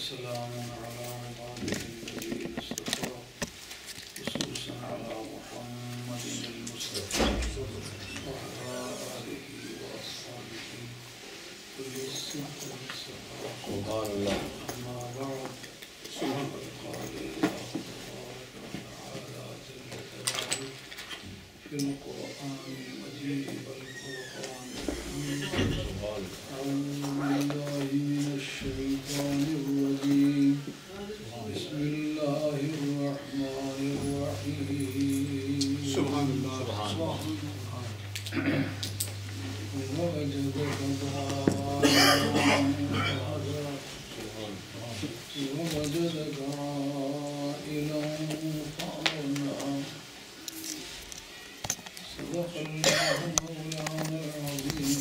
وسلام على عباده الذين اصطفى خصوصا على محمد المصطفى وعلى آله وأصحابه كل الصدق والصفاء. سبحان الله. أما بعد فقد قال الله تبارك وتعالى جل جلاله في القرآن المجيد والفرقان الحميد. أعوذ بالله من الشيطان الرجيم. بسم الله الرحمن الرحيم. سبحان الله. ووجدك عائلا فأغنى. صدق الله مولانا العظيم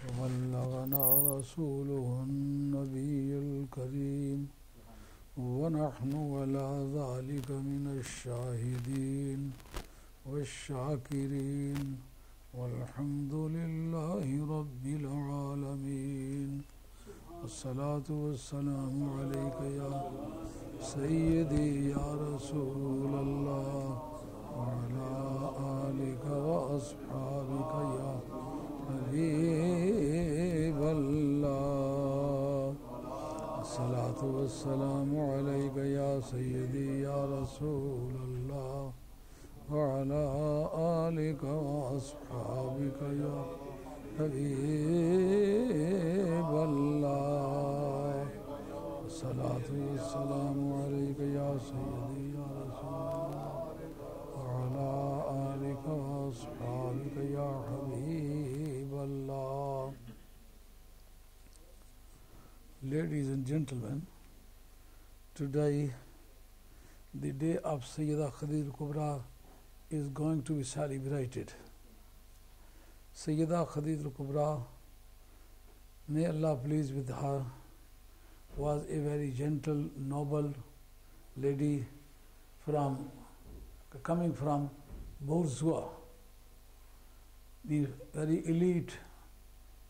وبلغنا رسوله النبي الكريم ونحن على ذلك من الشاهدين والشاكرين والحمد لله رب العالمين. الصلاة والسلام عليك يا سيدي يا رسول الله وعلى آلك وأصحابك يا حبيب الله. الصلاة والسلام عليك يا سيدي يا رسول الله وعلى آلك وأصحابك يا حبيب الله. الصلاة والسلام عليك يا سيدي يا رسول الله وعلى آلك وأصحابك يا حبيب الله. Ladies and gentlemen, today the day of Sayyida Khadija al-Kubra is going to be celebrated. Sayyida Khadija al-Kubra, may Allah please with her, was a very gentle, noble lady coming from bourgeois, the very elite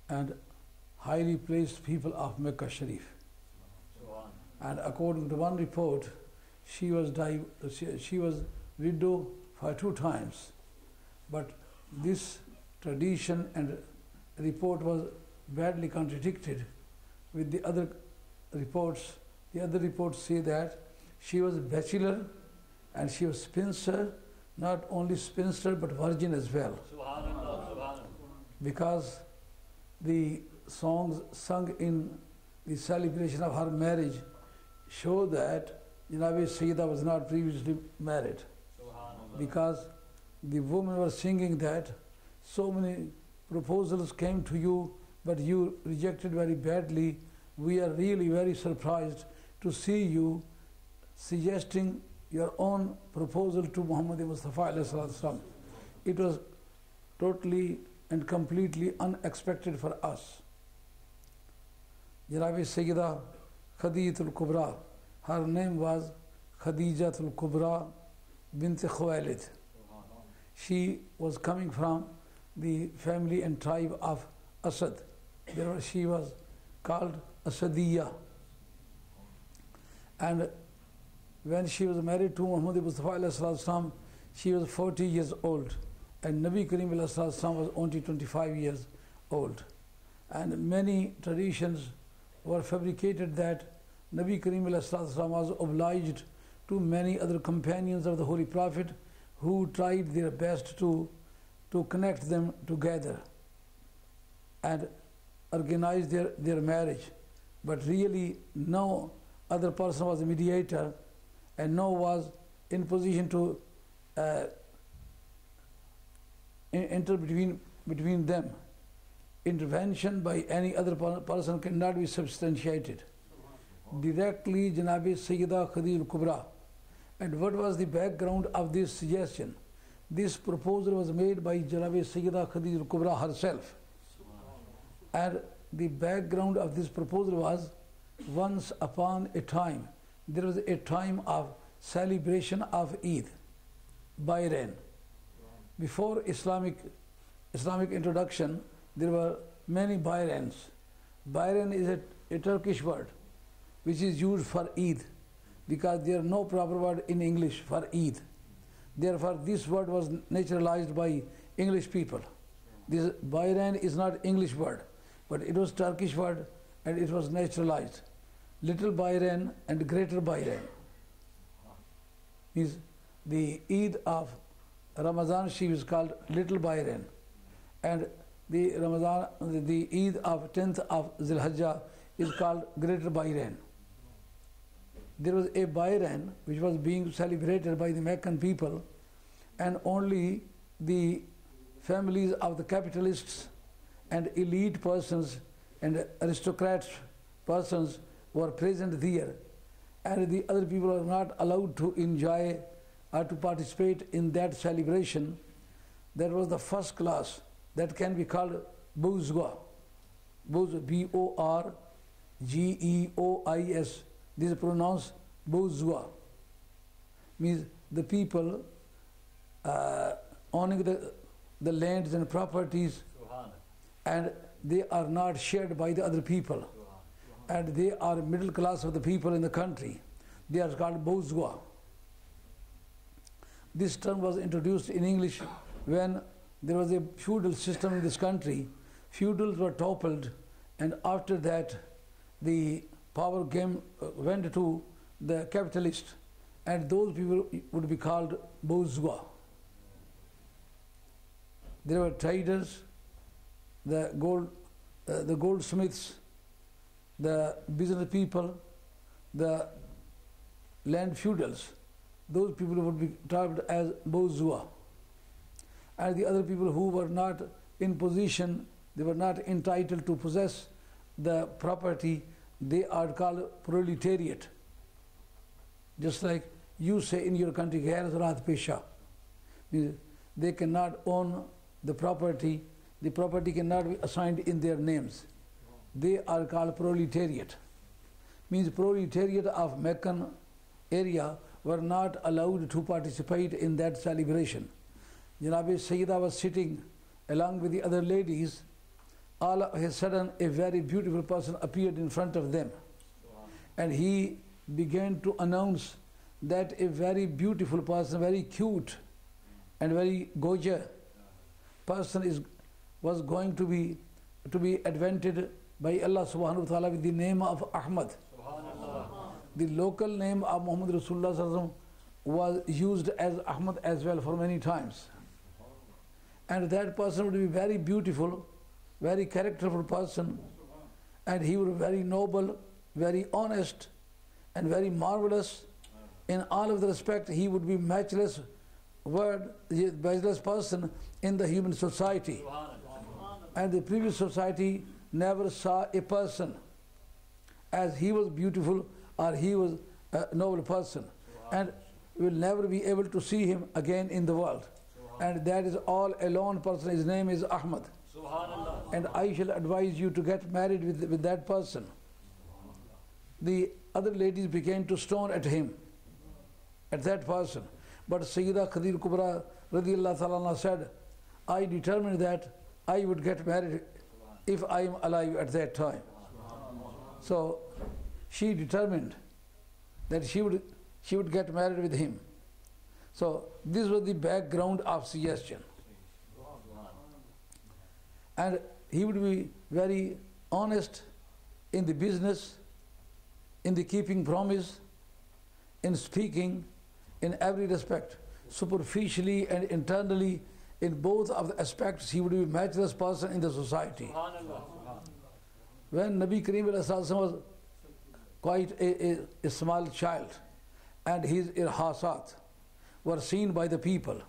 and highly placed people of Mecca Sharif. And according to one report, she was widow for 2 times. But this tradition and report was badly contradicted with the other reports. The other reports say that she was a bachelor and she was spinster, not only spinster but virgin as well. Because the songs sung in the celebration of her marriage show that Sayyida was not previously married. Because the women were singing that so many proposals came to you but you rejected very badly. We are really very surprised to see you suggesting your own proposal to Muhammad Mustafa. It was totally and completely unexpected for us. Sayyida Khadija al-Kubra, her name was Khadija al-Kubra bint Khuwailid. She was coming from the family and tribe of Asad. She was called Asadiyya. And when she was married to Muhammad Mustafa, she was 40 years old. And Nabi Karim was only 25 years old. And many traditions were fabricated that Nabi Karim was obliged to many other companions of the Holy Prophet who tried their best to connect them together and organize their marriage. But really no other person was a mediator and no was in position to enter between them. Intervention by any other person cannot be substantiated. Directly Janabi Sayyida Khadija al-Kubra. And what was the background of this suggestion? This proposal was made by Janabi Sayyida Khadija al-Kubra herself. And the background of this proposal was, once upon a time, there was a time of celebration of Eid, Bayram. Before Islamic introduction, there were many Bayrams. Bayram is a Turkish word. which is used for Eid, because there is no proper word in English for Eid. Therefore, this word was naturalized by English people. This Bayram is not English word, but it was Turkish word and it was naturalized. Little Bayram and Greater Bayram is the Eid of Ramadan. She is called Little Bayram, and the Eid of 10th of Zilhajjah is called Greater Bayram. There was a Bayram which was being celebrated by the Meccan people, and only the families of the capitalists and elite persons and aristocrats persons were present there, and the other people are not allowed to enjoy or to participate in that celebration. That was the first class that can be called bourgeois. B-O-R-G-E-O-I-S. This is pronounced bourgeois. Means the people owning the lands and properties, and they are not shared by the other people. And they are middle class of the people in the country. They are called bourgeois. This term was introduced in English when there was a feudal system in this country. Feudals were toppled, and after that the power went to the capitalists, and those people would be called bourgeois. There were traders, the goldsmiths, the business people, the land feudals. Those people would be termed as bourgeois. And the other people who were not in position, they were not entitled to possess the property, they are called proletariat. Just like you say in your country, Ghair Zarat Pesha. They cannot own the property cannot be assigned in their names. They are called proletariat. Means proletariat of Meccan area were not allowed to participate in that celebration. Sayyida was sitting along with the other ladies. All of a sudden, a very beautiful person appeared in front of them. And he began to announce that a very beautiful person, very cute and very gorgeous person was going to be advented by Allah subhanahu wa ta'ala with the name of Ahmad. The local name of Muhammad Rasulullah sallallahu alaihi wasallam was used as Ahmad as well for many times. And that person would be very beautiful, very characterful person, and he would be very noble, very honest, and very marvelous. In all of the respect, he would be matchless person in the human society. And the previous society never saw a person as he was beautiful or he was a noble person, and will never be able to see him again in the world. And that is all alone person. His name is Ahmad. And I shall advise you to get married with that person. The other ladies began to stone at him, at that person. But Sayyida Qadir Kubra radiyallahu ta'ala said, I determined that I would get married if I am alive at that time. So she determined that she would get married with him. So this was the background of suggestion. And he would be very honest in the business, in the keeping promise, in speaking, in every respect. Superficially and internally, in both of the aspects, he would be a matchless person in the society. When Nabi Kareem was quite a small child, and his irhasat were seen by the people,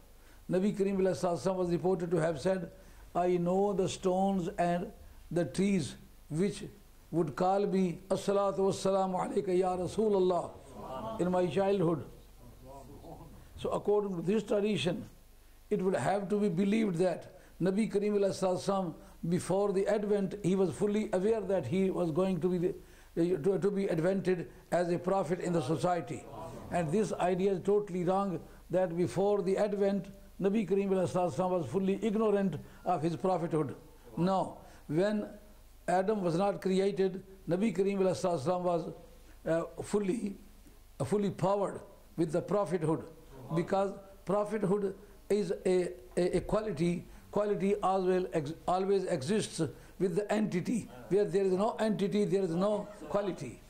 Nabi Kareem was reported to have said, I know the stones and the trees which would call me As-salatu was-salamu alayka ya Rasulullah in my childhood. So according to this tradition, it would have to be believed that Nabi Kareem before the advent, he was fully aware that he was going to be advented as a prophet in the society. And this idea is totally wrong, that before the advent, Nabi Kareem was fully ignorant of his prophethood. No, when Adam was not created, Nabi Kareem fully powered with the prophethood, because prophethood is a quality. Quality always exists with the entity. Where there is no entity, there is no quality.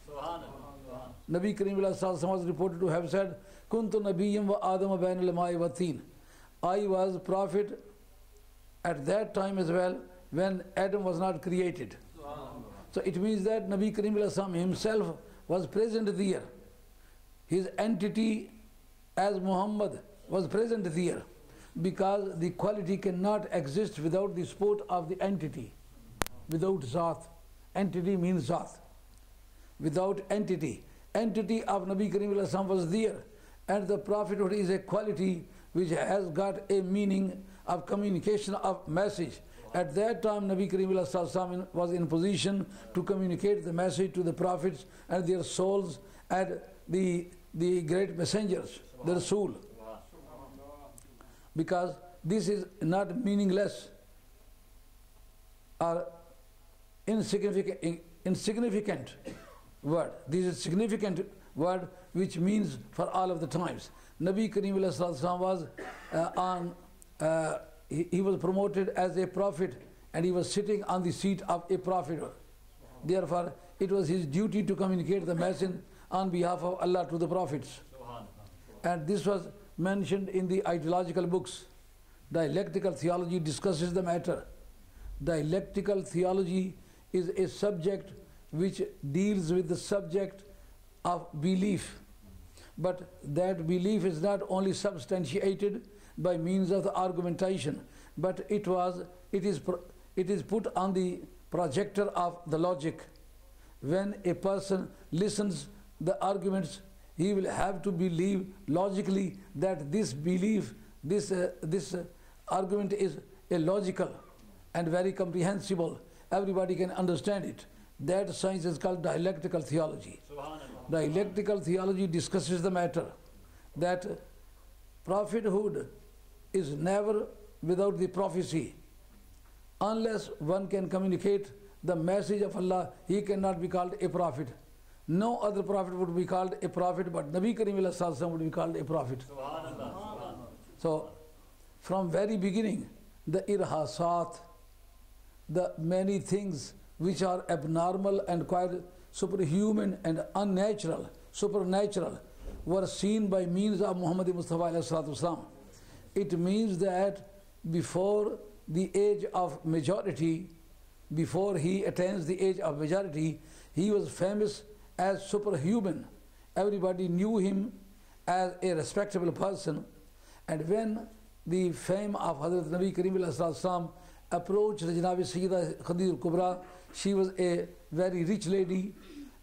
Nabi Kareem was reported to have said, Kuntu Nabiyyam wa Adam bain al-ma'i wa teen. I was prophet at that time as well, when Adam was not created. So it means that Nabi Kareem himself was present there. His entity as Muhammad was present there, because the quality cannot exist without the support of the entity. Without Zat. Entity means Zat. Without entity. Entity of Nabi Kareem was there. And the prophethood is a quality which has got a meaning of communication of message. At that time, Nabi Kareem was in position to communicate the message to the prophets and their souls and the great messengers, the Rasul. Because this is not meaningless or insignificant word. This is a significant word which means for all of the times. Nabi Kareem was he was promoted as a prophet, and he was sitting on the seat of a prophet. Therefore, it was his duty to communicate the message on behalf of Allah to the prophets. And this was mentioned in the ideological books. Dialectical theology discusses the matter. Dialectical theology is a subject which deals with the subject of belief. But that belief is not only substantiated by means of the argumentation, but it is put on the projector of the logic. When a person listens the arguments, he will have to believe logically that this belief, this argument is illogical and very comprehensible. Everybody can understand it. That science is called dialectical theology. Dialectical theology discusses the matter that prophethood is never without the prophecy. Unless one can communicate the message of Allah, he cannot be called a prophet. No other prophet would be called a prophet, but Nabi Kareem would be called a prophet. So, from very beginning, the irhasat, the many things which are abnormal and quite superhuman and unnatural, supernatural, were seen by means of Muhammad Mustafa. It means that before the age of majority, before he attains the age of majority, he was famous as superhuman. Everybody knew him as a respectable person. And when the fame of Hazrat Nabi Kareem approached Sayyida Khadija Kubra, she was a very rich lady,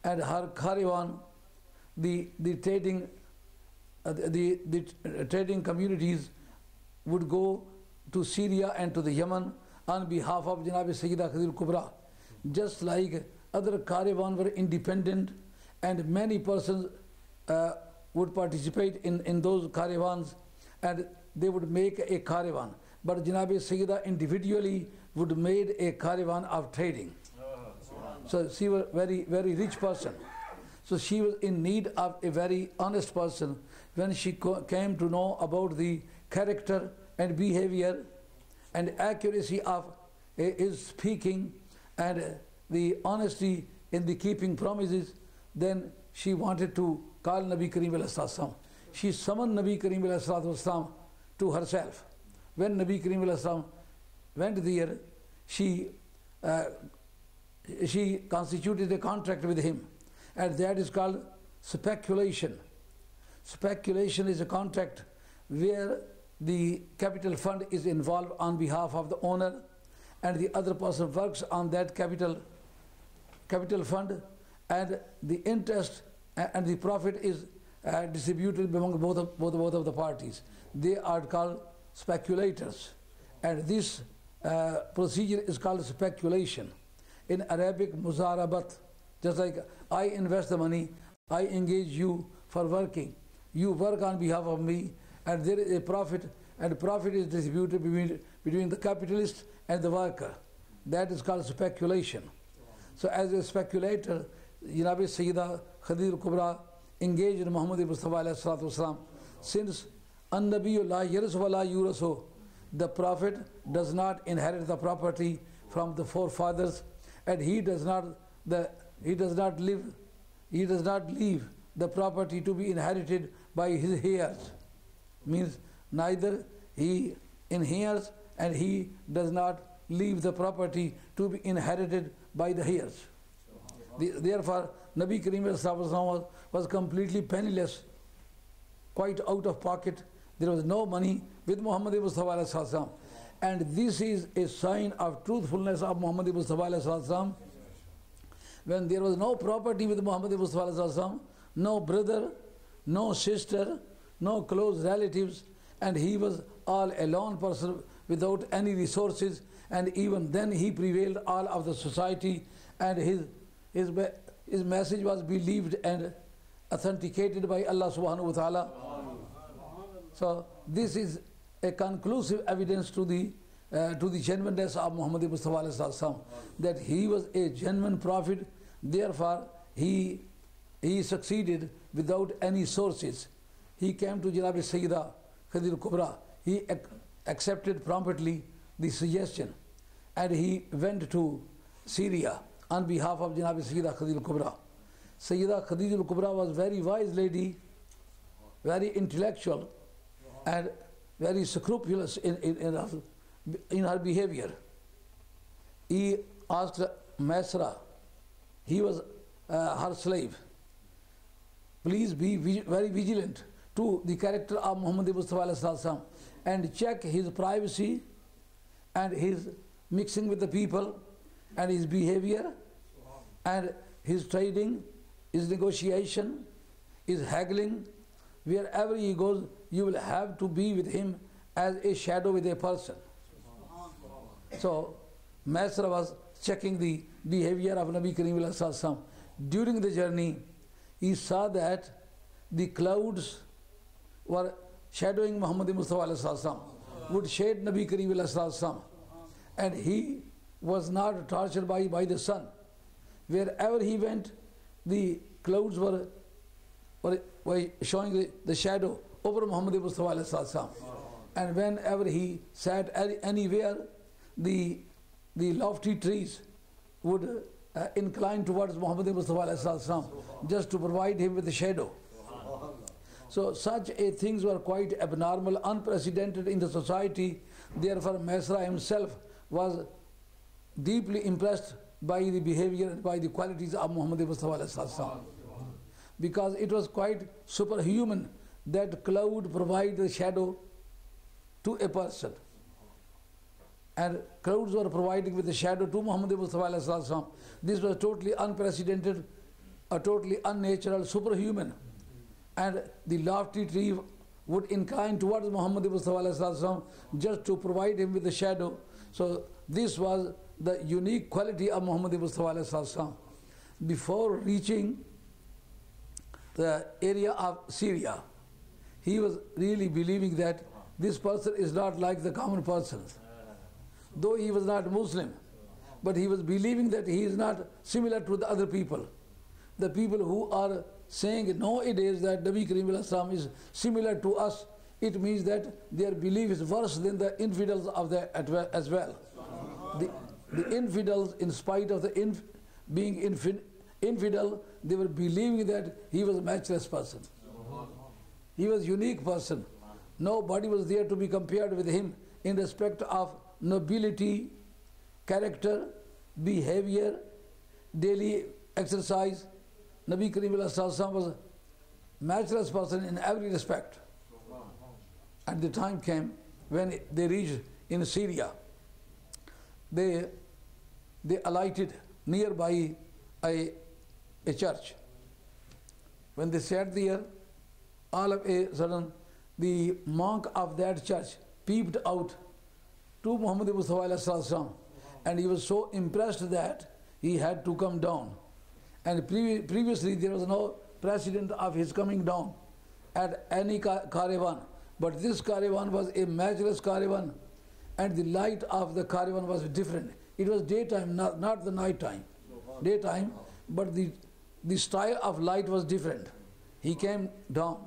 and her caravan, the trading communities would go to Syria and to the Yemen on behalf of Sayyida Khadija Kubra. Just like other caravans were independent, and many persons would participate in those caravans, and they would make a caravan. But Sayyida individually would make a caravan of trading. So she was a very, very rich person. So she was in need of a very honest person. When she came to know about the character and behavior and accuracy of his speaking and the honesty in the keeping promises, then she wanted to call Nabi Kareem. She summoned Nabi Kareem to herself. When Nabi Kareem went there, she constituted a contract with him, and that is called speculation. Speculation is a contract where the capital fund is involved on behalf of the owner, and the other person works on that capital fund, and the interest and the profit is distributed among both of the parties. They are called speculators, and this procedure is called speculation. In Arabic, muzarabat, just like I invest the money, I engage you for working. You work on behalf of me, and there is a profit, and profit is distributed between the capitalist and the worker. That is called speculation. So as a speculator, Sayyida Khadija al-Kubra engaged in Muhammad Mustafa alayhi salatu wasalam. Since an-nabiyyu la yaris wa la yurasu, the Prophet does not inherit the property from the forefathers, and he does not leave the property to be inherited by his heirs. Means neither he inherits and he does not leave the property to be inherited by the heirs. Therefore, Nabi Kareem was completely penniless, quite out of pocket. There was no money with Muhammad Mustafa, and this is a sign of truthfulness of Muhammad Mustafa. When there was no property with Muhammad Mustafa, no brother, no sister, no close relatives, and he was all alone person without any resources, and even then he prevailed all of the society, and his message was believed and authenticated by Allah subhanahu wa ta'ala. So this is a conclusive evidence to the genuineness of Muhammad Mustafa, that he was a genuine prophet. Therefore he succeeded without any sources. He came to Janab Sayyida Khadija al-Kubra. He accepted promptly the suggestion, and he went to Syria on behalf of Janab Sayyida Khadija al-Kubra. Sayyida Khadija al-Kubra was very wise lady, very intellectual, and very scrupulous in her behavior. He asked Masra, he was her slave, please be very vigilant to the character of Muhammad Mustafa and check his privacy and his mixing with the people and his behavior and his trading, his negotiation, his haggling. Wherever he goes, you will have to be with him as a shadow with a person. So Masra was checking the behavior of Nabi Kareem. During the journey, he saw that the clouds were shadowing Muhammad Mustafa, would shade Nabi Kareem, and he was not tortured by the sun. Wherever he went, the clouds were showing the shadow over Muhammad Mustafa. And whenever he sat anywhere, the lofty trees would incline towards Muhammad Mustafa just to provide him with the shadow. So such things were quite abnormal, unprecedented in the society. Therefore Masra himself was deeply impressed by the behavior and by the qualities of Muhammad Mustafa, because it was quite superhuman that cloud provide the shadow to a person, and clouds were providing with the shadow to Muhammad Mustafa. This was totally unprecedented, totally unnatural, superhuman, and the lofty tree would incline towards Muhammad Mustafa just to provide him with the shadow. So this was the unique quality of Muhammad Mustafa. Before reaching the area of Syria, he was really believing that this person is not like the common persons. Though he was not Muslim, but he was believing that he is not similar to the other people. The people who are saying nowadays that Nabi Kareem is similar to us, it means that their belief is worse than the infidels of that as well. The infidels, in spite of being infidel, they were believing that he was a matchless person. He was a unique person. Nobody was there to be compared with him in respect of nobility, character, behavior, daily exercise. Nabi Kareem was a matchless person in every respect. And the time came when they reached in Syria. They alighted nearby a church. When they sat there, all of a sudden the monk of that church peeped out to Muhammad Mustafa, and he was so impressed that he had to come down. And previously there was no precedent of his coming down at any caravan, but this caravan was a matchless caravan, and the light of the caravan was different. It was daytime, not the night time. Daytime, but the the style of light was different. He came down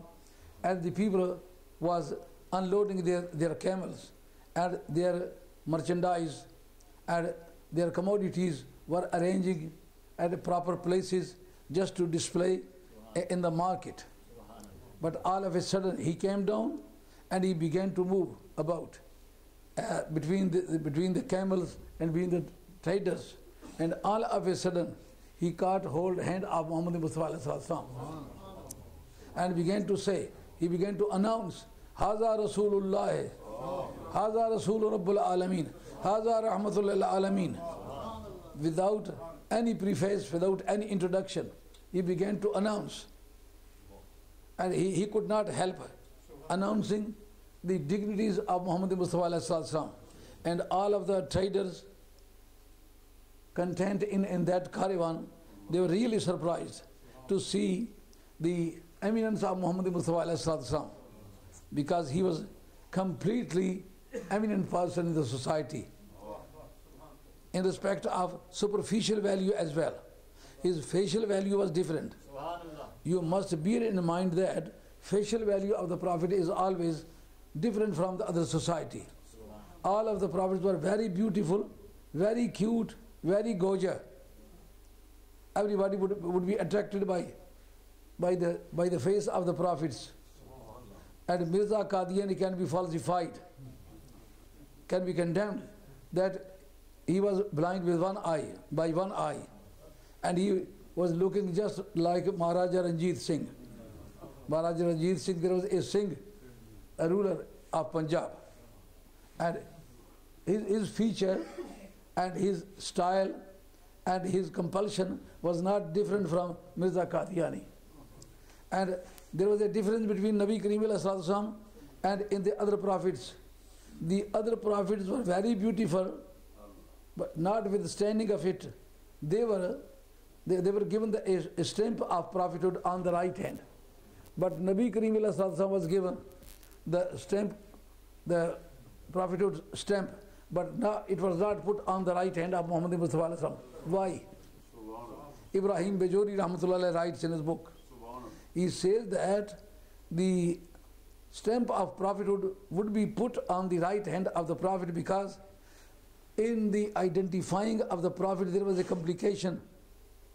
and the people was unloading their camels and their merchandise and their commodities were arranging at proper places just to display in the market. But all of a sudden he came down and he began to move about between the camels and between the traders. And all of a sudden he caught hand of Muhammad Mustafa and began to say, he began to announce, Haza Rasulullah, Haza Rasul Rabbul Alameen, Haza Rahmatullah Alameen. Without any preface, without any introduction, he began to announce. And he could not help announcing the dignities of Muhammad Mustafa. And all of the traders content in that caravan, they were really surprised to see the eminence of Muhammad Mustafa, because he was completely eminent person in the society in respect of superficial value as well. His facial value was different. You must bear in mind that facial value of the Prophet is always different from the other society. All of the Prophets were very beautiful, very cute, very gorgeous. Everybody would be attracted by the face of the Prophets. And Mirza Qadiani can be falsified, can be condemned that he was blind with one eye, by one eye, and he was looking just like Maharaja Ranjit Singh. Maharaja Ranjit Singh, there was a Singh, a ruler of Punjab, and his feature and his style and his compulsion was not different from Mirza Qadiani. And there was a difference between Nabi Kareem and in the other prophets. The other prophets were very beautiful, but notwithstanding of it, they were given a stamp of prophethood on the right hand. But Nabi Kareem was given the stamp, the prophethood stamp, but it was not put on the right hand of Muhammad Mustafa. Why? Ibrahim Bajori Rahmatullah writes in his book. He says that the stamp of prophethood would be put on the right hand of the prophet because in the identifying of the prophet there was a complication,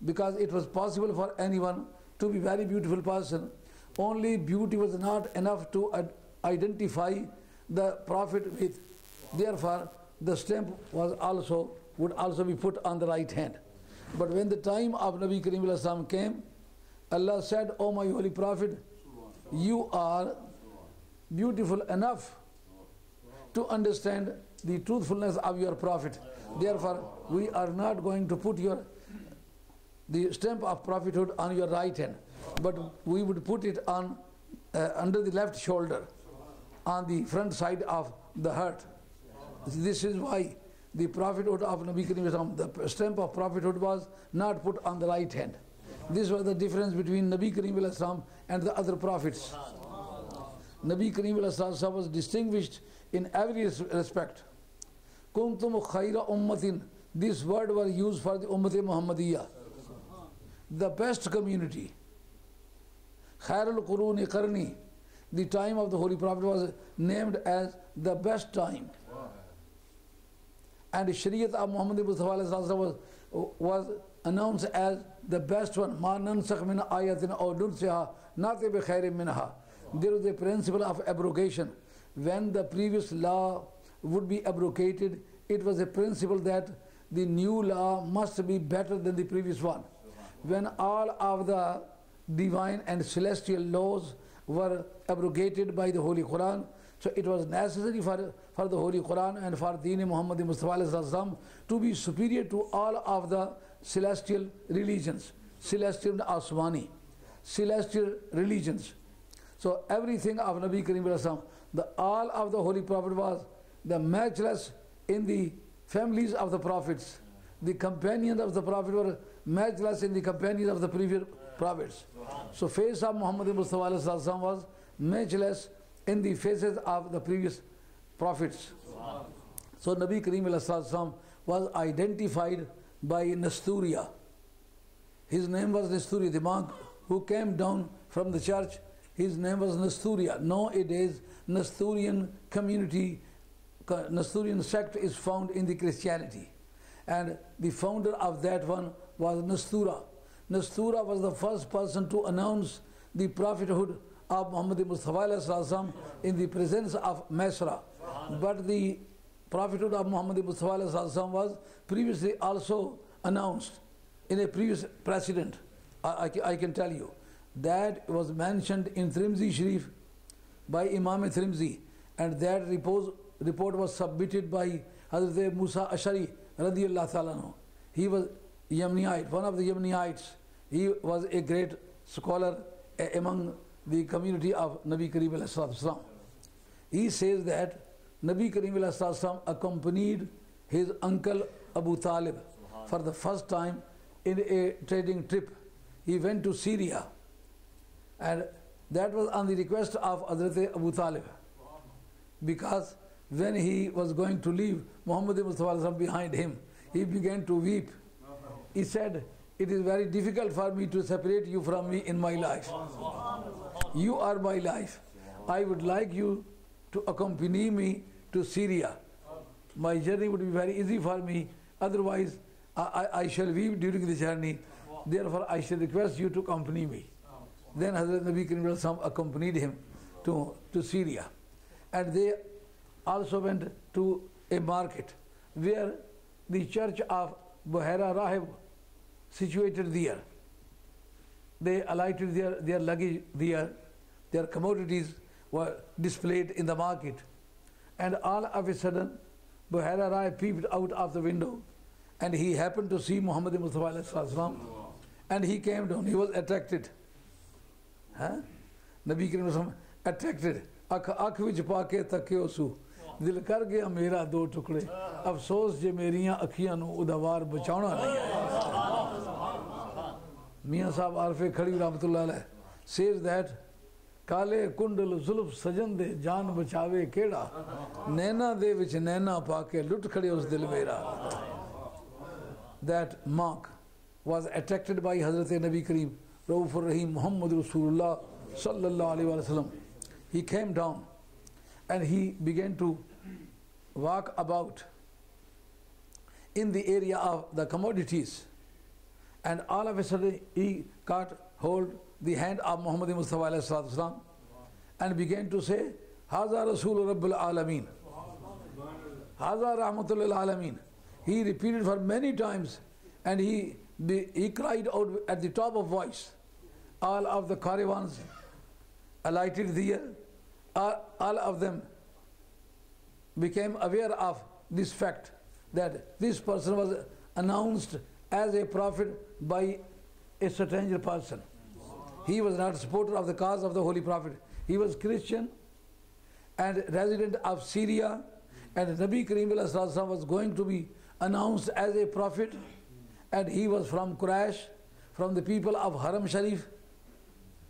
because it was possible for anyone to be very beautiful person. Only beauty was not enough to identify the prophet with. Therefore, the stamp would also be put on the right hand. But when the time of Nabi Kareem came, Allah said, "O my holy prophet, you are beautiful enough to understand the truthfulness of your prophet. Therefore, we are not going to put the stamp of prophethood on your right hand, but we would put it on under the left shoulder, on the front side of the heart." This is why the prophethood of Nabi Kareem, the stamp of prophethood was not put on the right hand. This was the difference between Nabi Kareem and the other prophets. Nabi Kareem was distinguished in every respect. Kuntum khayra ummatin. This word was used for the Ummat Muhammadiyah, the best community. Khairul Quruni Qarni. The time of the Holy Prophet was named as the best time. And the Shariat of Muhammad Mustafa was announced as the best one. Ma nansakh min ayatin aw nunsiha nati bi khairin minha. There is a principle of abrogation. When the previous law would be abrogated, it was a principle that the new law must be better than the previous one. When all of the divine and celestial laws were abrogated by the Holy Quran, so it was necessary for the Holy Quran and for Deen Muhammad Mustafa to be superior to all of the celestial religions, celestial Asmani, celestial religions. So everything of Nabi Kareem, all of the Holy Prophet was the matchless in the families of the prophets. The companions of the Prophet were matchless in the companions of the previous prophets. So face of Muhammad Mustafa was matchless in the faces of the previous prophets. So Nabi Kareem was identified by Nasturia. His name was Nasturiya. The monk who came down from the church, his name was Nasturiya. Nowadays, Nasturian community, Nasturian sect is found in the Christianity. And the founder of that one was Nastura. Nastura was the first person to announce the prophethood of Muhammad Mustafa in the presence of Masra. But the prophethood of Muhammad Mustafa was previously also announced in a previous precedent. I can tell you. That was mentioned in Tirmidhi Sharif by Imam Tirmidhi, and that report was submitted by Hazrat Musa Ashari radiyallahu ta'ala anhu. He was Yemeniite, one of the Yemenites. He was a great scholar among the community of Nabi Kareem alayhi salatu wasalam. He says that Nabi Kareem alayhi salatu wasalam accompanied his uncle Abu Talib for the first time in a trading trip. He went to Syria, and that was on the request of Hazrat Abu Talib, because when he was going to leave Muhammad Mustafa behind him, he began to weep. He said, "It is very difficult for me to separate you from me in my life. You are my life. I would like you to accompany me to Syria. My journey would be very easy for me. Otherwise, I shall weep during the journey. Therefore, I shall request you to accompany me." Then Hazrat Nabi Kareem accompanied him to Syria. And they also went to a market where the church of Buhaira Rahib situated there. They alighted their luggage there. Their commodities were displayed in the market. And all of a sudden, Buhaira Rahib peeped out of the window, and he happened to see Muhammad Mustafa, and he came down. He was attracted. Nabi Kareem attracted. Akh vich pa ke takyo su. Dil kar gaya mera do tukde. Afsos je meriyan akhiyan nu udawar bachana nahi. Mian Sahib Arfe Khadi Rahmatullah Alayh says that Kale kundal zulf sajan de jaan bachave keda. Naina de vich naina pa ke lut khade us dil mera. That monk was attracted by Hazrat Nabi Kareem Raufur Rahim Muhammad Rasulullah sallallahu alaihi wasallam. He came down and he began to walk about in the area of the commodities, and all of a sudden he caught hold the hand of Muhammad Mustafa alayhi salatu wasalam and began to say, "Haza Rasul Rabbul Alameen, Haza Rahmatul Alameen." He repeated for many times, and he cried out at the top of voice. All of the caravans alighted there. All of them became aware of this fact, that this person was announced as a prophet by a stranger person. He was not a supporter of the cause of the Holy Prophet. He was Christian and resident of Syria, and Nabi Kareem was going to be announced as a prophet, and he was from Quraysh, from the people of Haram Sharif.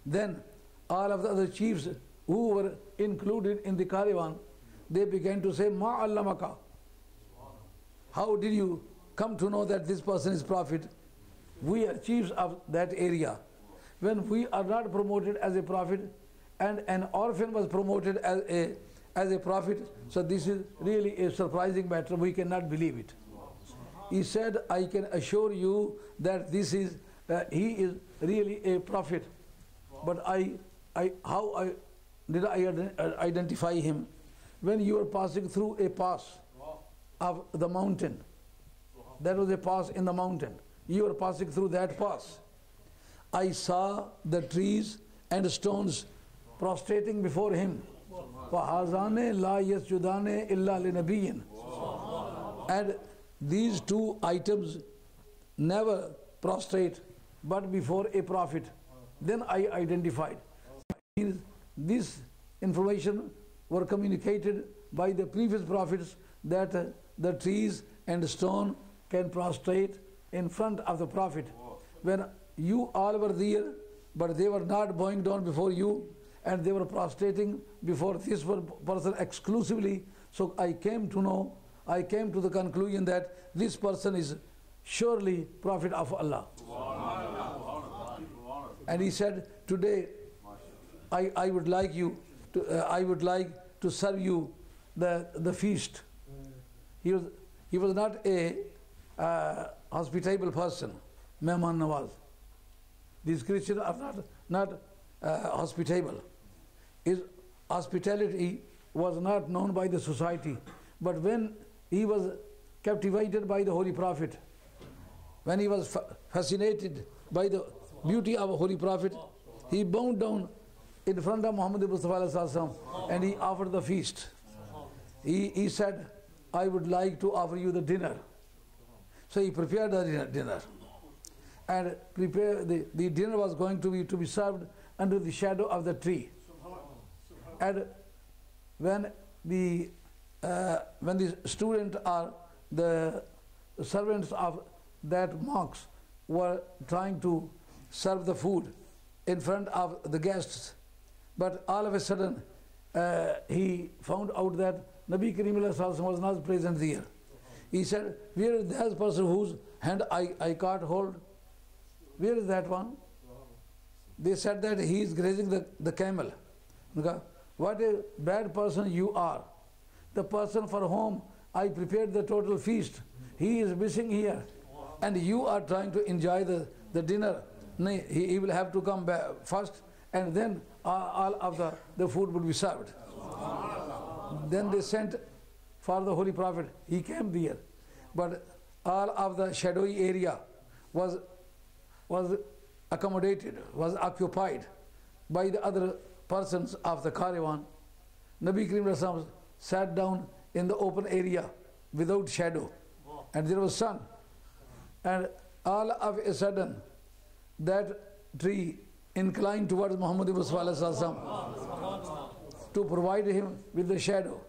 Then all of the other chiefs who were included in the caravan, they began to say, "Ma allamaka." How did you come to know that this person is prophet? We are chiefs of that area. When we are not promoted as a prophet, and an orphan was promoted as a prophet, so this is really a surprising matter. We cannot believe it. He said, "I can assure you that he is really a prophet. But how did I identify him? When you were passing through a pass of the mountain, that was a pass in the mountain. You were passing through that pass. I saw the trees and stones prostrating before him. فَهَذَانِ لَا يَسْجُدَانِ إِلَّا لِنَبِيٍّ. And these two items never prostrate but before a prophet. Then I identified. This information were communicated by the previous prophets, that the trees and stone can prostrate in front of the prophet. When you all were there, but they were not bowing down before you, and they were prostrating before this person exclusively. So I came to the conclusion that this person is surely Prophet of Allah. And he said, today I would like to serve you the feast. He was not a hospitable person, Mehman Nawaz. These Christians are not hospitable. His hospitality was not known by the society. But when he was captivated by the Holy Prophet, when he was fascinated by the beauty of a Holy Prophet, he bowed down in front of Muhammad Mustafa and he offered the feast. He said, I would like to offer you the dinner. So he prepared the dinner. And the dinner was going to be served under the shadow of the tree. And when the student or the servants of that monks were trying to serve the food in front of the guests, but all of a sudden he found out that Nabi Karim was not present there. He said, where is that person whose hand I caught hold? Where is that one? They said that he is grazing the camel. What a bad person you are. The person for whom I prepared the total feast, he is missing here. And you are trying to enjoy the dinner. He will have to come back first, and then all of the food will be served. Then they sent for the Holy Prophet. He came there. But all of the shadowy area was accommodated, was occupied by the other persons of the caravan. Nabi Karim sat down in the open area without shadow, and there was sun. And all of a sudden, that tree inclined towards Muhammad Mustafa to provide him with the shadow.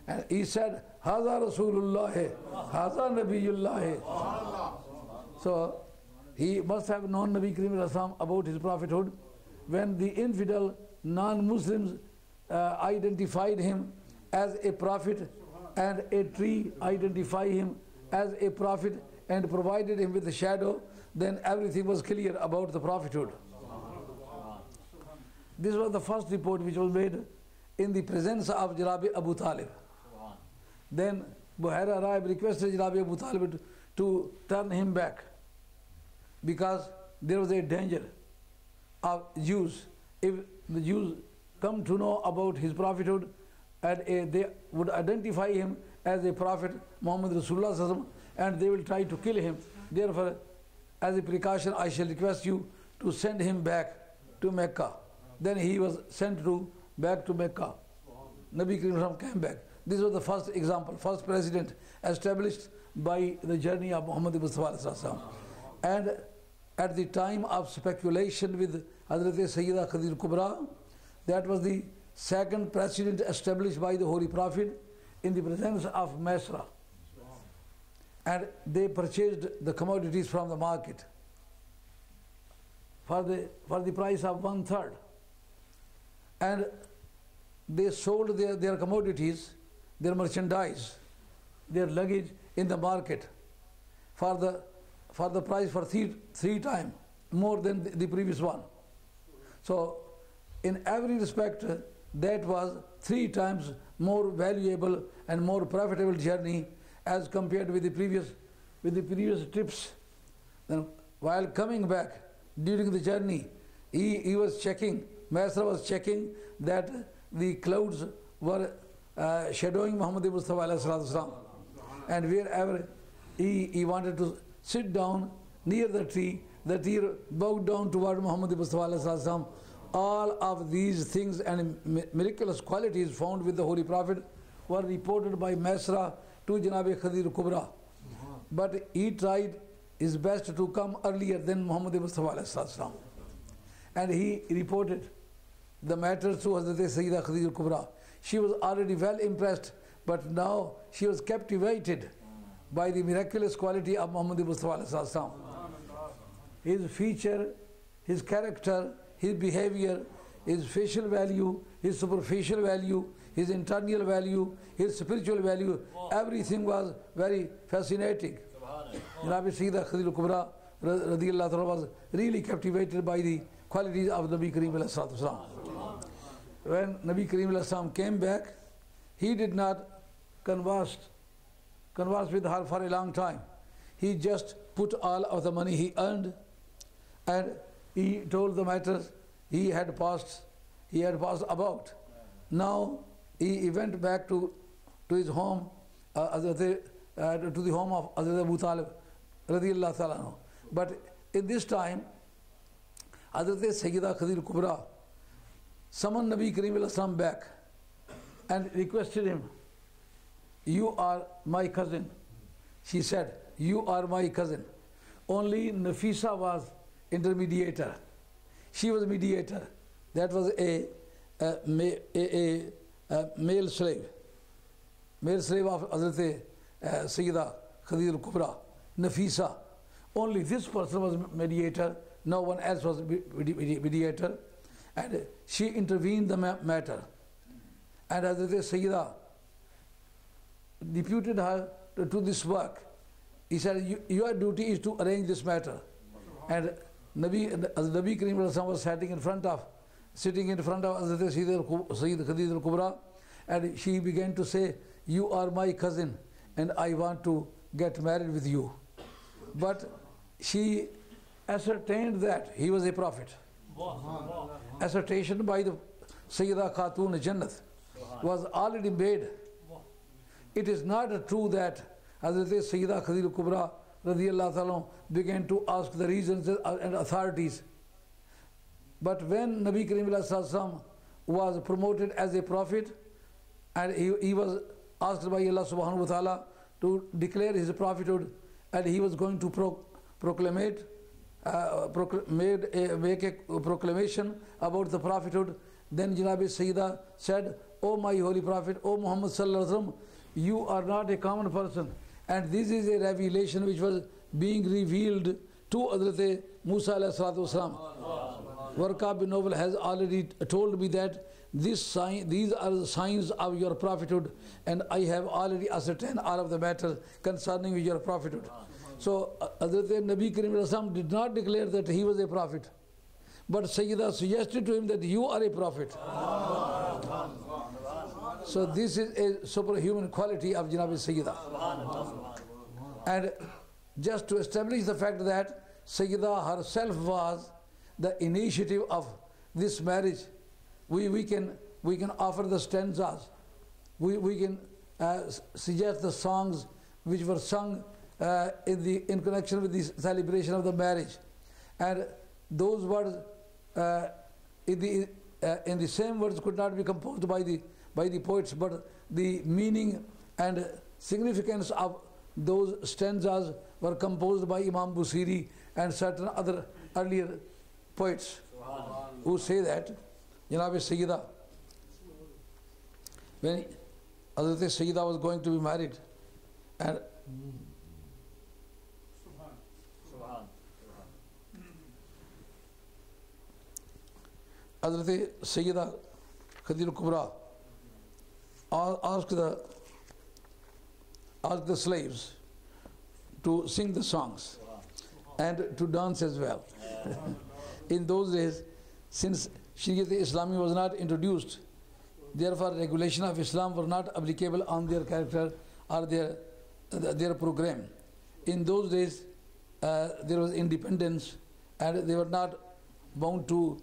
And he said, Haza Rasulullah, Haza Nabiyullah. So he must have known Nabi Karim about his prophethood. When the infidel non-Muslims identified him as a prophet, and a tree identified him as a prophet and provided him with the shadow, then everything was clear about the prophethood. This was the first report which was made in the presence of Janabi Abu Talib. Then Buhaira Raib requested Janabi Abu Talib to turn him back, because there was a danger of Jews. If the Jews come to know about his prophethood, and they would identify him as a prophet, Muhammad Rasulullah, and they will try to kill him. Therefore, as a precaution, I shall request you to send him back to Mecca. Then he was sent back to Mecca. Nabi Karim came back. This was the first example, first president established by the journey of Muhammad Mustafa. And at the time of speculation with Hazrat Sayyida Qadir Kubra, that was the second president established by the Holy Prophet in the presence of Masra. And they purchased the commodities from the market for the price of 1/3. And they sold their commodities, their merchandise, their luggage in the market for the price for three times more than the previous one. So in every respect, that was 3 times more valuable and more profitable journey as compared with the previous trips. Then while coming back during the journey, he was checking, Master was checking that the clouds were shadowing Muhammad Mustafa, and wherever he wanted to sit down near the tree bowed down toward Muhammad Mustafa. All of these things and miraculous qualities found with the Holy Prophet were reported by Masra to Janabi Qadir Kubra. But he tried his best to come earlier than Muhammad Mustafa. And he reported the matter to Hazrat Sayyida Qadir Kubra. She was already well impressed, but now she was captivated by the miraculous quality of Muhammad Mustafa. His feature, his character, his behavior, his facial value, his superficial value, his internal value, his spiritual value, everything was very fascinating. Janabi Sayyida Khadija Kubra radiyallahu anha was really captivated by qualities of Nabi Kareem alayhi salatu wasalam. When Nabi Kareem alayhi salam came back, he did not converse with her for a long time. He just put all of the money he earned, and he told the matters he had passed about. Now he went back to his home, to the home of Hazrat Abu Talib radiyallahu ta'ala anhu. But in this time, Hazrat Sayyida Khadija Kubra summoned Nabi Kareem alayhi salam back and requested him, "You are my cousin." She said, "You are my cousin." Only Nafisa was intermediator. She was mediator. That was a male slave of Hazrat Sayyida Khadija Kubra, Nafisa. Only this person was mediator. No one else was mediator. And she intervened the matter. And Hazrat Sayyida deputed her to this work. He said, "Your duty is to arrange this matter." And Nabi Kareem was sitting in front of Hazrat Sayyida Khadija Kubra, and she began to say, "You are my cousin and I want to get married with you." But she ascertained that he was a prophet. Assertion by the Sayyida Khatun Jannat was already made. It is not true that Hazrat Sayyida Khadija Kubra radiyallahu ta'ala began to ask the reasons and authorities. But when Nabi Kareem was promoted as a prophet, and he was asked by Allah subhanahu wa ta'ala to declare his prophethood, and he was going to make a proclamation about the prophethood, then Janabi Sayyida said, "O my holy prophet, O Muhammad sallallahu alaihi wasallam, you are not a common person, and this is a revelation which was being revealed to Hazrat Musa alayhi salatu wasalam. Warqa bin Nawfal has already told me that these are the signs of your prophethood, and I have already ascertained all of the matters concerning your prophethood." So Hazrat Nabi Kareem did not declare that he was a prophet, but Sayyida suggested to him that you are a prophet. So this is a superhuman quality of Janabi Sayyida. And just to establish the fact that Sayyida herself was the initiative of this marriage, we can offer the stanzas, we can suggest the songs which were sung in connection with this celebration of the marriage. And those words in the same words could not be composed by the poets, but the meaning and significance of those stanzas were composed by Imam Busiri and certain other earlier poets who say that Janabi Sayyida, when Hazrat Sayyida was going to be married, and Hazrat Sayyida Khadija Kubra asked the slaves to sing the songs and to dance as well. In those days, since Shaykh-e-Islami was not introduced, therefore regulation of Islam were not applicable on their character or their program. In those days, there was independence and they were not bound to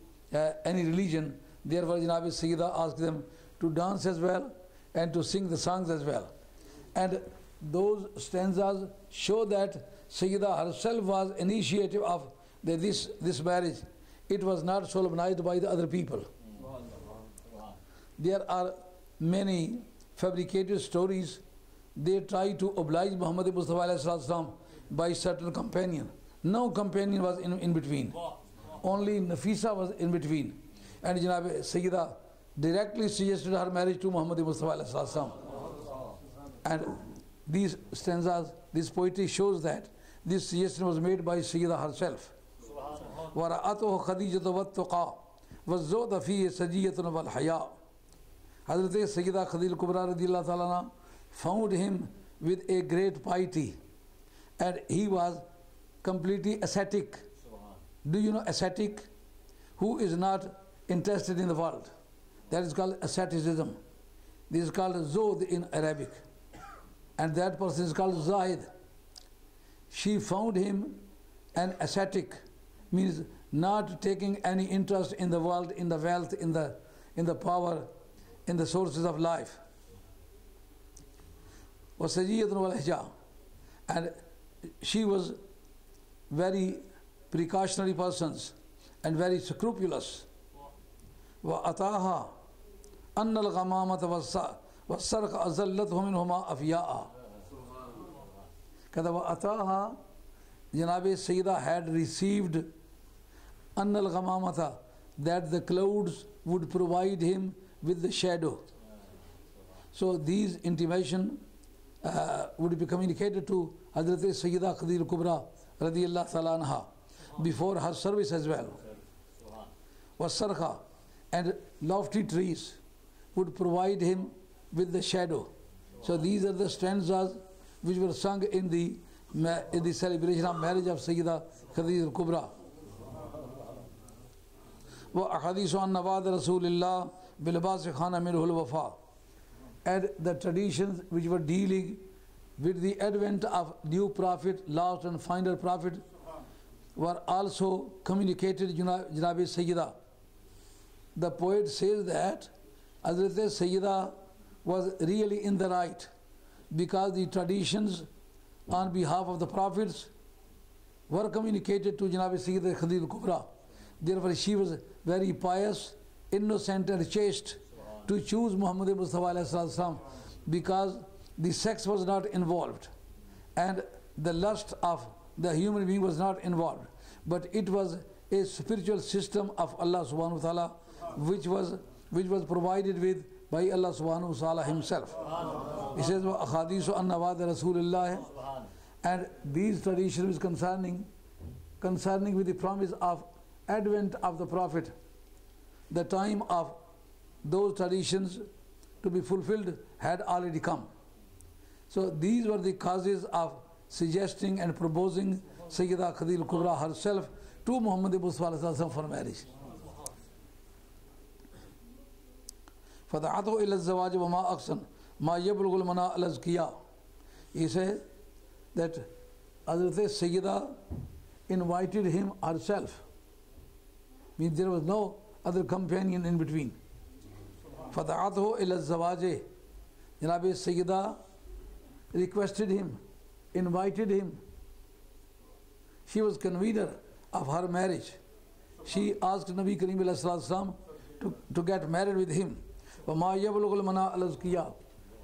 any religion. Therefore, Janabi Sayyida asked them to dance as well and to sing the songs as well. And those stanzas show that Sayyida herself was initiative of this marriage. It was not solemnized by the other people. There are many fabricated stories. They try to oblige Muhammad Mustafa by certain companion. No companion was in between. Only Nafisa was in between. And Janabi Sayyida directly suggested her marriage to Muhammad Mustafa. And these stanzas, this poetry shows that this suggestion was made by Sayyida herself. وَرَأَتُهُ خَدِيجَةُ وَالتُّقَى وَالزُّهْدَ فِيهِ سَجِيَّةٌ وَالْحَيَاءُ. Hazrat Sayyida Khadija Kubra radiyallahu ta'ala found him with a great piety, and he was completely ascetic. Do you know ascetic? who is not interested in the world. That is called asceticism. This is called zuhd in Arabic. And that person is called zahid. She found him an ascetic, means not taking any interest in the world, in the wealth, in the power, in the sources of life. And she was very precautionary persons and very scrupulous. وَأَتَاهَا أَنَّ الْغَمَامَةَ وَالسَّرْقَ أَزَلَّتْهُ مِنْهُمَا أَفْيَاءً. وَأَتَاهَا, Janab Sayyida had received أَنَّ الْغَمَامَةَ, that the clouds would provide him with the shadow. So these intimation would be communicated to Hazrat Sayyida Qadir Kubra radiyallahu ta'ala anha before her service as well. وَالسَّرْقَ, and lofty trees would provide him with the shadow. So these are the stanzas which were sung in the celebration of marriage of Sayyida Khadija al-Kubra. وَأَحَدِيثُ عَنْ نَوَادِ رَسُولِ اللَّهِ بِلِبَاسِ خَانَ مِنْهُ الْوَفَاءِ. And the traditions which were dealing with the advent of new prophet, last and final prophet, were also communicated Janab Sayyida. The poet says that Hazrat Sayyida was really in the right, because the traditions on behalf of the prophets were communicated to Janab Sayyida Khadija al-Kubra. Therefore she was very pious, innocent and chaste to choose Muhammad Mustafa, because the sex was not involved and the lust of the human being was not involved, but it was a spiritual system of Allah subhanahu wa ta'ala which was provided with by Allah subhanahu wa ta'ala himself. He says, "Ahadisu an nawad Rasulullah," and these traditions concerning with the promise of advent of the Prophet, the time of those traditions to be fulfilled had already come. So these were the causes of suggesting and proposing Sayyida Khadija al-Kubra herself to Muhammad Mustafa for marriage. فَدَعَتْهُ إِلَى الزَّوَاجِ وَمَا أَقْسَنْ مَا يَبْلُغُ الْمَنَا الْأَزْكِيَا. He said that Hazrat Sayyida invited him herself, means there was no other companion in between. فَدَعَتْهُ إِلَى الزَّوَاجِ, Janab Sayyida requested him, invited him. She was convener of her marriage. She asked Nabi Kareem alayhi salam to get married with him. وَمَا يَبْلُغُ الْمَنَا الْأَزْكِيَا.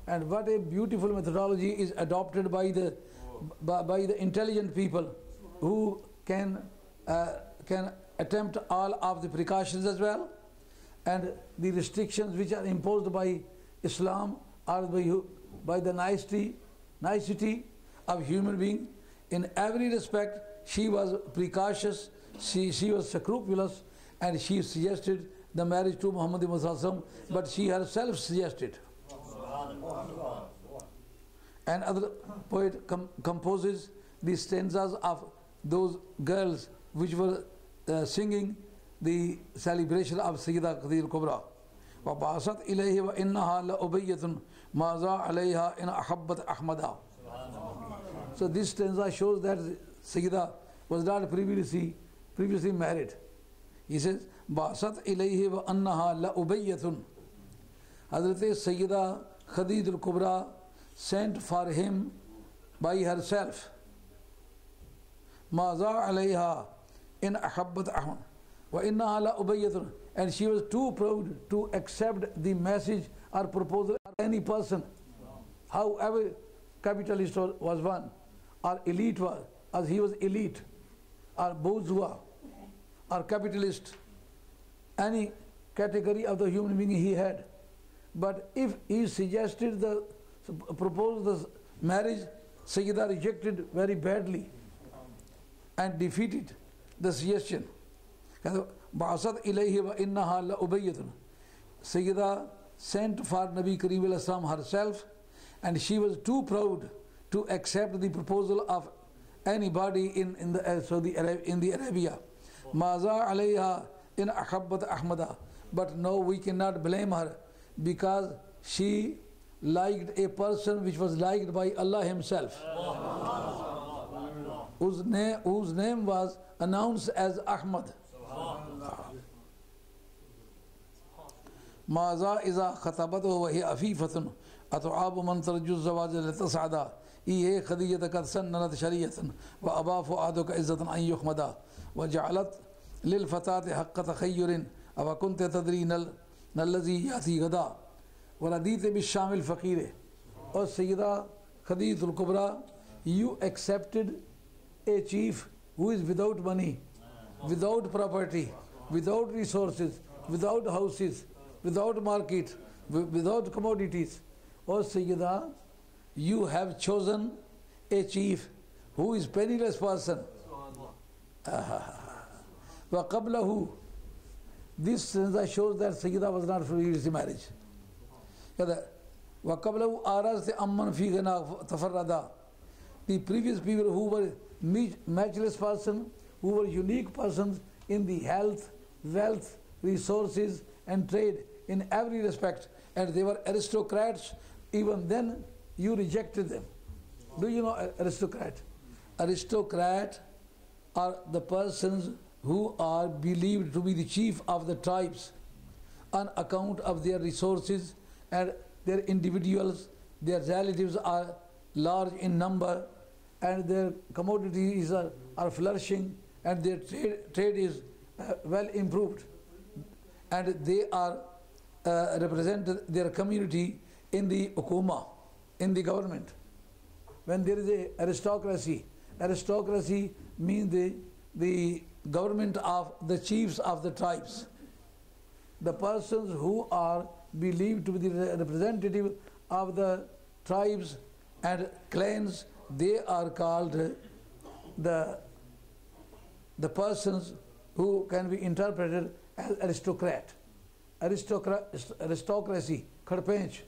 And what a beautiful methodology is adopted by the intelligent people who can attempt all of the precautions as well, and the restrictions which are imposed by Islam or by the nicety of human being. In every respect she was precautious, she was scrupulous, and she suggested the marriage to Muhammad Mustafa, but she herself suggested. And other poet composes the stanzas of those girls which were singing the celebration of Sayyida Khadija al-Kubra. وَبَعَثَتْ إِلَيْهِ وَإِنَّهَا لَأُبَيَّةٌ مَا زَا عَلَيْهَا إِنْ أَحَبَّتْ أَحْمَدًا. So this stanza shows that Sayyida was not previously married. He says, بَعَثَتْ إِلَيْهِ وَأَنَّهَا لَأُبَيَّةٌ. Hazrat Sayyida Khadija al-Kubra sent for him by herself. مَا زَا عَلَيْهَا إِنْ أَحَبَّتْ أَحْمَدًا وَإِنَّهَا لَأُبَيَّةٌ. And she was too proud to accept the message or proposal of any person, however capitalist was one, or elite was, as he was elite, or bourgeois, or capitalist, any category of the human being he had. But if he suggested proposed the marriage, Sayyida rejected very badly and defeated the suggestion. Ba'asat ilayhi wa innaha la ubayyatun. Sayyida sent for Nabi Kareem alayhi salam herself, and she was too proud to accept the proposal of anybody in the Arabia. Maza alayha in ahabbat ahmada. But no, we cannot blame her because she liked a person which was liked by Allah Himself, whose name was announced as Ahmad. Maza iza khatabatu wa hiya afifatun at'abu man tarju zawaj litas'ada iye Khadija kad sannat shariyatan wa aba fu'aduka izzatan an yuhmada wa ja'alat lil fatati haqqa takhayyurin aw kunta tadri allazi yati gada wa radita bi shamil faqire. O Sayyida Khadijatul Kubra, you accepted a chief who is without money, without property, without resources, without houses, without market, without commodities. O Sayyida, you have chosen a chief who is penniless person. وَقَبْلَهُ. This shows that Sayyida was not free to marriage. وَقَبْلَهُ آرَزْتِ أَمَّنْ فِي غَنَا تَفَرَّدَا. The previous people who were matchless person, who were unique persons in the health, wealth, resources and trade in every respect, and they were aristocrats, even then you rejected them. Do you know aristocrat? Aristocrat are the persons who are believed to be the chief of the tribes on account of their resources, and their individuals, their relatives are large in number, and their commodities are flourishing, and their trade is well improved, and they are represent their community in the hukuma, in the government. When there is a aristocracy means the government of the chiefs of the tribes. The persons who are believed to be the representative of the tribes and clans, they are called the persons who can be interpreted as aristocrat. Aristocracy, khadpench.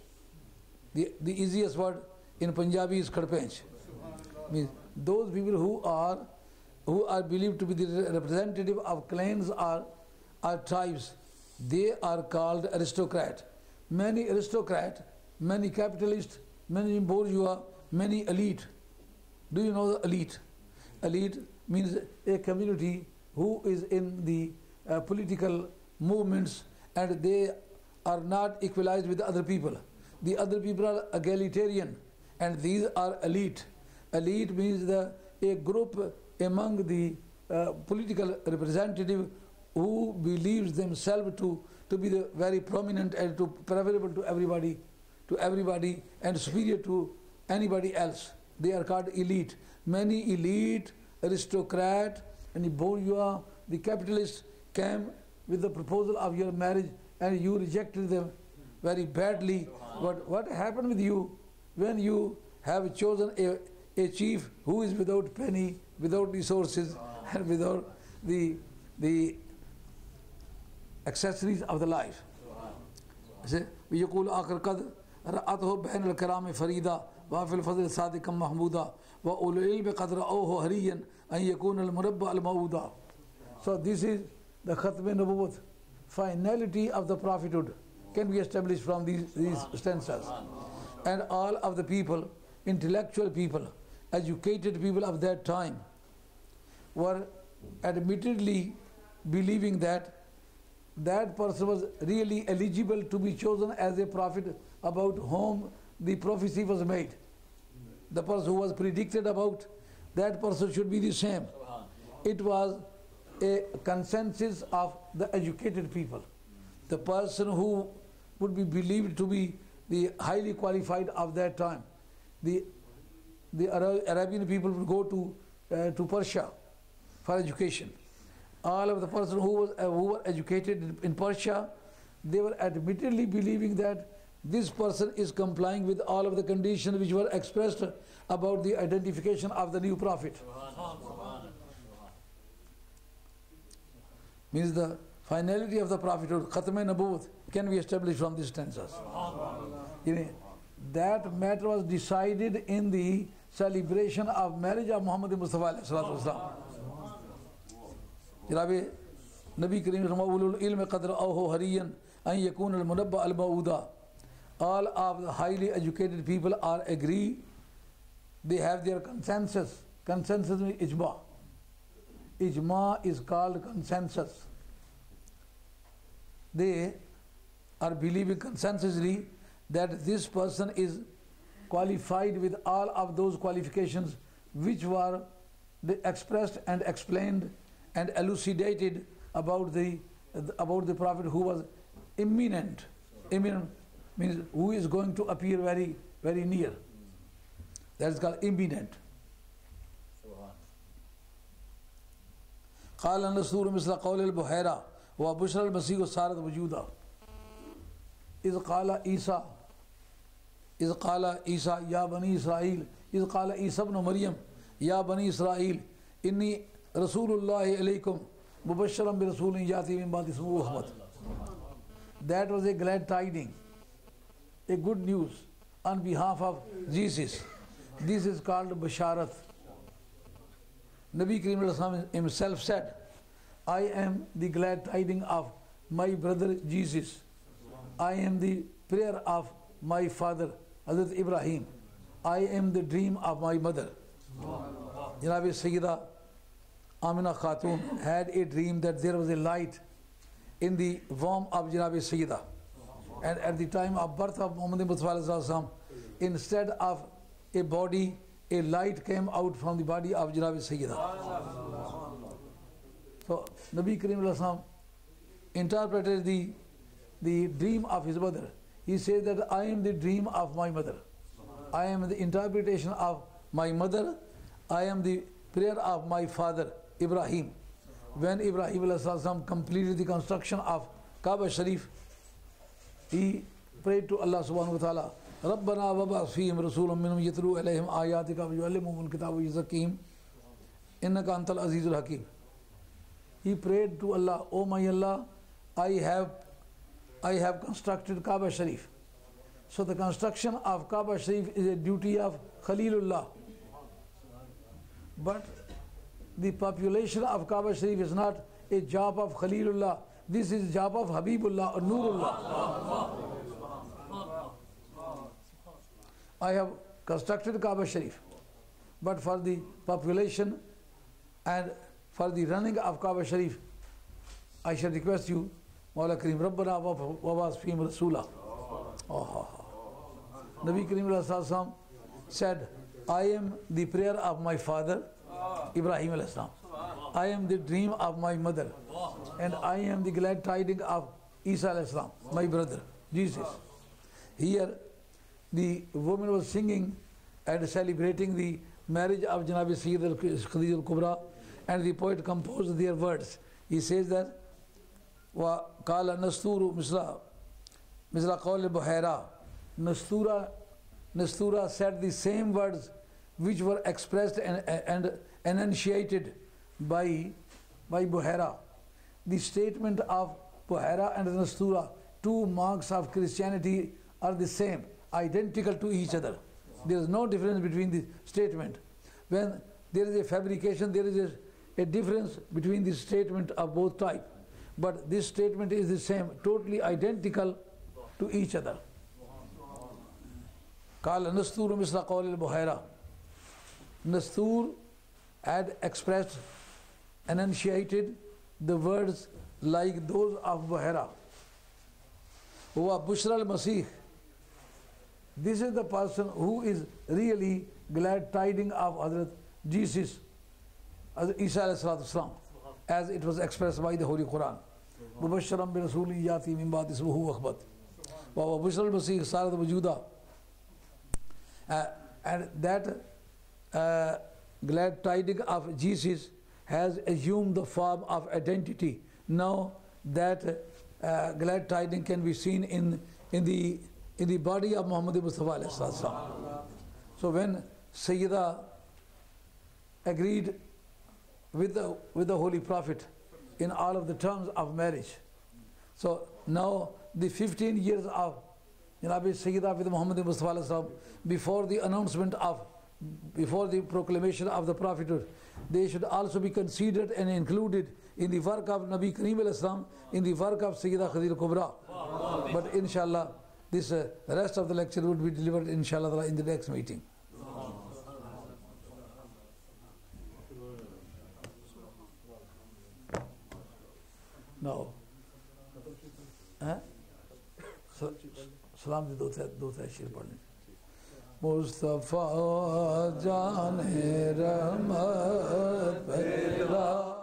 The easiest word in Punjabi is khadpench. Means those people who are believed to be the representative of clans or tribes, they are called aristocrat. Many aristocrat, many capitalists, many bourgeois, many elite. Do you know the elite? Elite means a community who is in the political movements, and they are not equalized with the other people. The other people are egalitarian, and these are elite. Elite means a group among the political representative who believes themselves to be the very prominent and to preferable to everybody and superior to anybody else. They are called elite. Many elite, aristocrat, and the bourgeois, the capitalists came with the proposal of your marriage, and you rejected them very badly. But what happened with you when you have chosen a chief who is without penny, without resources, and without the accessories of the life? ويقول آخر قد رأته بين الكرام فريدا وفي الفضل صادقا محمودا وأولو العلم قد رأوه هريا أن يكون المربى الموعودا. So this is the Khatm Nubuwwat. Finality of the prophethood can be established from these stanzas. And all of the people, intellectual people, educated people of that time, were admittedly believing that that person was really eligible to be chosen as a prophet about whom the prophecy was made. The person who was predicted about, that person should be the same. It was a consensus of the educated people. The person who would be believed to be the highly qualified of that time. The Arabian people would go to Persia for education. All of the persons who were educated in Persia, they were admittedly believing that this person is complying with all of the conditions which were expressed about the identification of the new prophet. Means the finality of the prophethood, Khatm Nubuwwat, can be established from these stanzas. That matter was decided in the celebration of marriage of Muhammad Mustafa. Janabe Nabi Kareem ulul ilm qadr ahu hariyan an yakun al munabba al mauda. All of the highly educated people are agree. They have their consensus. Consensus means ijma. Ijma is called consensus. They are believing consensusly that this person is qualified with all of those qualifications which were expressed and explained and elucidated about the Prophet, who was imminent. Imminent means who is going to appear very, very near. That is called imminent. قال النسور مثل قول البحيرة وبشر المسيح صارت وجودا إذ قال عيسى يا بني إسرائيل إذ قال عيسى ابن مريم يا بني إسرائيل إني رسول الله إليكم مبشرا برسول يأتي من بعد اسمه أحمد. That was a glad tidings, a good news on behalf of Jesus. This is called Basharat. Nabi Kareem himself said, I am the glad tidings of my brother Jesus. I am the prayer of my father Hazrat Ibrahim. I am the dream of my mother. Sayyida Amina Khatun had a dream that there was a light in the womb of Sayyida. And at the time of birth of Muhammad Mustafa, instead of a body, a light came out from the body of Sayyida. So Nabi Kareem interpreted the dream of his mother. He says that I am the dream of my mother. I am the interpretation of my mother. I am the prayer of my father Ibrahim. When Ibrahim completed the construction of Kaaba Sharif, he prayed to Allah subhanahu wa ta'ala, رَبَّنَا وَبَعْثْ فِيهِمْ رَسُولًا مِّنْهُمْ يَتْلُو عَلَيْهِمْ آيَاتِكَ وَيُعَلِّمُهُمُ الْكِتَابَ وَيُزَكِّيهِمْ إِنَّكَ أَنْتَ الْعَزِيزُ الْحَكِيمُ. He prayed to Allah, oh my Allah, I have constructed Kaaba Sharif. So the construction of Kaaba Sharif is a duty of Khalilullah. But the population of Kaaba Sharif is not a job of Khalilullah. This is job of Habibullah or Nurullah. I have constructed Kaaba Sharif, but for the population and for the running of Kaaba Sharif, I shall request you, Mawla Kareem, Rabbana wa ba'ath fihim Rasula. Nabi Kareem said, I am the prayer of my father Ibrahim alayhi salam. I am the dream of my mother, and I am the glad tidings of Isa alayhi salam, my brother Jesus. Here the woman was singing and celebrating the marriage of Janabi Sayyid Khadija al-Kubra, and the poet composed their words. He says that وَقَالَ نَسْتُورُ مِثْلَ قَوْلِ الْبُحَيْرَةِ. Nastura said the same words which were expressed and enunciated by Buhaira. The statement of Buhaira and Nastura, two marks of Christianity, are the same, identical to each other. There is no difference between the statement. When there is a fabrication, there is a difference between the statement of both types. But this statement is the same, totally identical to each other. قال نستور مثل قول البحيرة. Nastur had expressed, enunciated the words like those of Buhaira. Huwa Bushra al-Masih. This is the person who is really glad tidings of Hazrat Jesus, Hazrat Isa alayhi salatu wasalam, as it was expressed by the Holy Quran. Mubashiran bi Rasulin yati min ba'di ismuhu Ahmad. Wa huwa Bushra al-Masih sarat wajuda. And that glad tidings of Jesus has assumed the form of identity. Now that glad tidings can be seen in the body of Muhammad Mustafa. So when Sayyida agreed with the Holy Prophet in all of the terms of marriage, so now the 15 years of Sayyida with Muhammad Mustafa, before the announcement of, before the proclamation of the prophethood, they should also be considered and included in the work of Nabi Kareem alayhi salam, in the work of Sayyida Khadija Kubra. But inshallah, this rest of the lecture would be delivered inshallah in the next meeting. No. सलाम जी दो शेर पढ़ने मुस्तफ़ा जाने रहमत पैदा